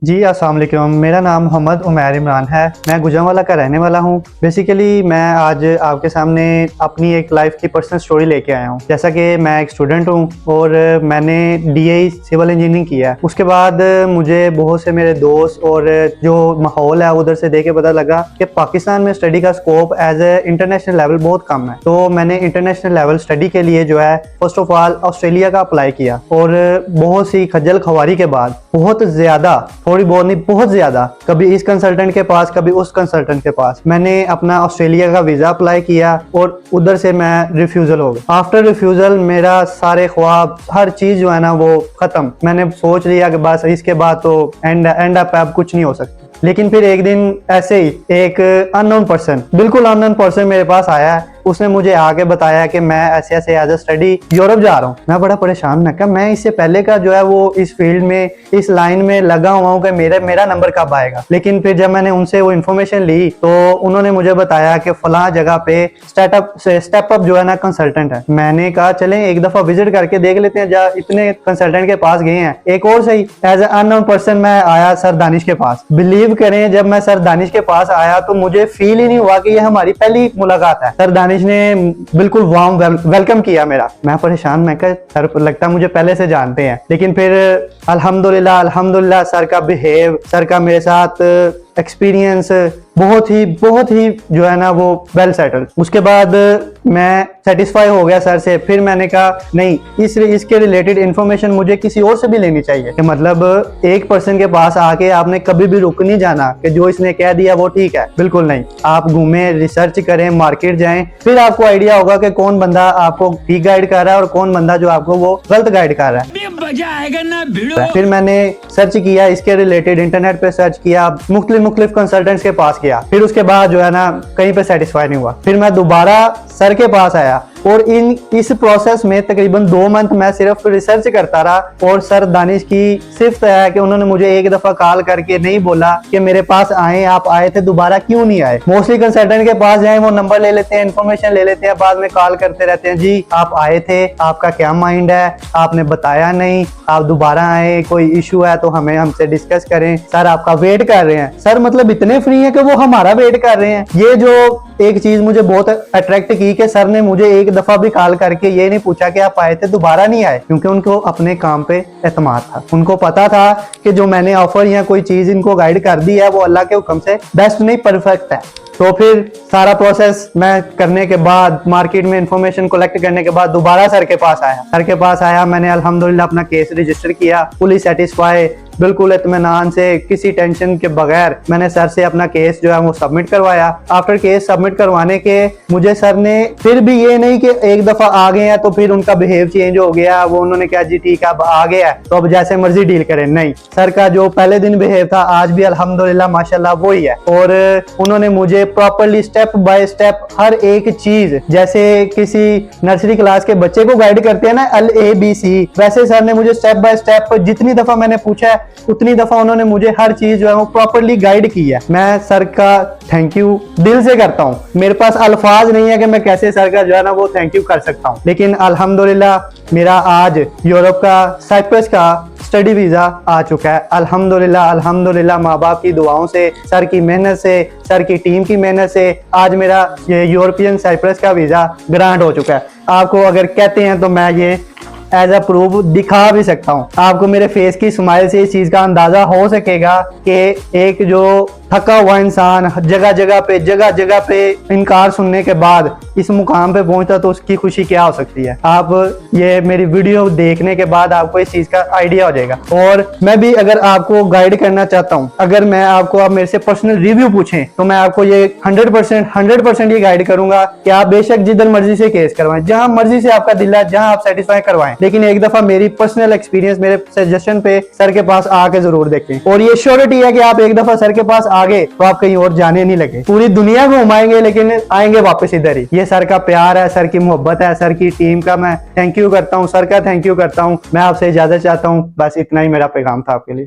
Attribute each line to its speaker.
Speaker 1: जी अस्सलाम वालेकुम। मेरा नाम मोहम्मद उमैर इमरान है। मैं गुजरांवाला का रहने वाला हूँ। बेसिकली मैं आज आपके सामने अपनी एक लाइफ की पर्सनल स्टोरी लेके आया हूँ। जैसा कि मैं एक स्टूडेंट हूँ और मैंने DI सिविल इंजीनियरिंग किया है। उसके बाद मुझे बहुत से मेरे दोस्त और जो माहौल है उधर से देख के पता लगा कि पाकिस्तान में स्टडी का scope as a international level बहुत कम है। तो मैंने इंटरनेशनल लेवल स्टडी के लिए जो है फर्स्ट ऑफ ऑल ऑस्ट्रेलिया का अप्लाई किया और बहुत सी खज्जल खवारी के बाद बहुत ज्यादा, थोड़ी बहुत नहीं बहुत ज्यादा, कभी इस कंसल्टेंट के पास कभी उस कंसल्टेंट के पास, मैंने अपना ऑस्ट्रेलिया का वीजा अप्लाई किया और उधर से मैं रिफ्यूजल हो गया। आफ्टर रिफ्यूजल मेरा सारे ख्वाब हर चीज जो है ना वो खत्म। मैंने सोच लिया कि बस इसके बाद तो एंड अप अब कुछ नहीं हो सकता। लेकिन फिर एक दिन ऐसे ही एक अननोन पर्सन, बिल्कुल अननोन पर्सन मेरे पास आया है। उसने मुझे आके बताया कि मैं ऐसे ऐसे एज ए स्टडी यूरोप जा रहा हूँ। मैं बड़ा परेशान, मैं कहा मैं इससे पहले का जो है वो इस फील्ड में इस लाइन में लगा हुआ हूँ कि मेरा नंबर कब आएगा। लेकिन फिर जब मैंने उनसे वो इन्फॉर्मेशन ली तो उन्होंने मुझे बताया कि फलां जगह पे स्टेप अप जो है ना कंसल्टेंट है। मैंने कहा चलें एक दफा विजिट करके देख लेते हैं, जहाँ इतने कंसल्टेंट के पास गए हैं एक और सही। एज ए अननोन पर्सन मैं आया सर दानिश के पास। बिलीव करें जब मैं सर दानिश के पास आया तो मुझे फील ही नहीं हुआ कि ये हमारी पहली मुलाकात है। सर दानिश ने बिल्कुल वार्म वेलकम किया मेरा। मैं परेशान, मैं कहा सर लगता मुझे पहले से जानते हैं। लेकिन फिर अल्हम्दुलिल्लाह सर का बिहेव, सर का मेरे साथ एक्सपीरियंस बहुत ही जो है ना वो वेल सेटल्ड। उसके बाद मैं सेटिस्फाई हो गया सर से। फिर मैंने कहा नहीं, इसके रिलेटेड इन्फॉर्मेशन मुझे किसी और से भी लेनी चाहिए कि मतलब एक पर्सन के पास आके आपने कभी भी रुक नहीं जाना कि जो इसने कह दिया वो ठीक है, बिल्कुल नहीं। आप घूमें, रिसर्च करें, मार्केट जाएं, फिर आपको आइडिया होगा कि कौन बंदा आपको ठीक गाइड कर रहा है और कौन बंदा जो आपको वो गलत गाइड कर रहा है। मजा आएगा ना भिड़ो। फिर मैंने सर्च किया इसके रिलेटेड, इंटरनेट पे सर्च किया, मुख्तलिफ कंसल्टेंट्स के पास किया। फिर उसके बाद जो है ना कहीं पे सेटिस्फाई नहीं हुआ। फिर मैं दोबारा सर के पास आया और इस प्रोसेस में तकरीबन 2 मंथ मैं सिर्फ रिसर्च करता रहा। और सर दानिश की सिर्फ है कि उन्होंने मुझे एक दफा कॉल करके नहीं बोला कि मेरे पास आए, आप आए थे, दोबारा क्यों नहीं आए। मोस्टली कंसल्टेंट के पास जाए वो नंबर ले लेते हैं, इन्फॉर्मेशन ले लेते हैं, बाद में कॉल करते रहते हैं, जी आप आए थे, आपका क्या माइंड है, आपने बताया नहीं, आप दोबारा आए, कोई इशू है तो हमसे डिस्कस करें, सर आपका वेट कर रहे हैं। सर मतलब इतने फ्री है कि वो हमारा वेट कर रहे हैं। ये जो एक चीज मुझे बहुत अट्रैक्ट की कि सर ने मुझे एक दफा भी कॉल करके ये नहीं पूछा कि आप आए थे, दोबारा नहीं आए, क्योंकि उनको अपने काम पे एतमाद था। उनको पता था कि जो मैंने ऑफर या कोई चीज इनको गाइड कर दी है वो अल्लाह के हुक्म से बेस्ट नहीं, परफेक्ट है। तो फिर सारा प्रोसेस मैं करने के बाद, मार्केट में इंफॉर्मेशन कलेक्ट करने के बाद दोबारा सर के पास आया। मैंने अल्हम्दुलिल्लाह अपना केस रजिस्टर किया, फुली सेटिस्फाई, बिल्कुल इत्मीनान से, किसी टेंशन के बगैर मैंने सर से अपना केस जो है वो सबमिट करवाया। आफ्टर केस सबमिट करवाने के मुझे सर ने फिर भी ये नहीं कि एक दफा आ गए हैं तो फिर उनका बिहेव चेंज हो गया, वो उन्होंने कहा जी ठीक है अब आ गया है तो अब जैसे मर्जी डील करें। नहीं, सर का जो पहले दिन बिहेव था आज भी अल्हम्दुलिल्लाह माशाल्लाह वही है। और उन्होंने मुझे प्रॉपरली स्टेप बाय स्टेप हर एक चीज, जैसे किसी नर्सरी क्लास के बच्चे को गाइड करते हैं ना LABC, वैसे सर ने मुझे स्टेप बाय स्टेप जितनी दफा मैंने पूछा उतनी दफा उन्होंने मुझे हर चीज जो है वो प्रॉपरली गाइड की है। मैं सर का थैंक यू दिल से करता हूँ। मेरे पास अल्फाज नहीं है कि मैं कैसे सर का जो है ना वो थैंक यू कर सकता हूँ। लेकिन अल्हम्दुलिल्लाह मेरा आज यूरोप का साइप्रस का स्टडी वीजा आ चुका है। अल्हम्दुलिल्लाह माँ बाप की दुआओं से, सर की मेहनत से, सर की टीम की मेहनत से आज मेरा ये यूरोपियन साइप्रस का वीजा ग्रांट हो चुका है। आपको अगर कहते हैं तो मैं ये एज अ प्रूफ दिखा भी सकता हूँ। आपको मेरे फेस की स्माइल से इस चीज का अंदाजा हो सकेगा कि एक जो थका हुआ इंसान जगह जगह पे इनकार सुनने के बाद इस मुकाम पे पहुंचता तो उसकी खुशी क्या हो सकती है। आप ये मेरी वीडियो देखने के बाद आपको इस चीज का आइडिया हो जाएगा। और मैं भी अगर आपको गाइड करना चाहता हूँ, अगर मैं आपको आप मेरे से पर्सनल रिव्यू पूछें तो मैं आपको ये 100% ये गाइड करूंगा कि आप बेशक जिधर मर्जी से केस करवाएं, जहां मर्जी से आपका दिल है, जहां आप सेटिस्फाई करवाएं, लेकिन एक दफा मेरी पर्सनल एक्सपीरियंस, मेरे सजेशन पे सर के पास आके जरूर देखें। और ये श्योरिटी है कि आप एक दफा सर के पास आगे तो आप कहीं और जाने नहीं लगे। पूरी दुनिया को घुमाएंगे लेकिन आएंगे वापस इधर ही। ये सर का प्यार है, सर की मोहब्बत है, सर की टीम का मैं थैंक यू करता हूँ, सर का थैंक यू करता हूँ। मैं आपसे इजाजत चाहता हूँ। बस इतना ही मेरा पैगाम था आपके लिए।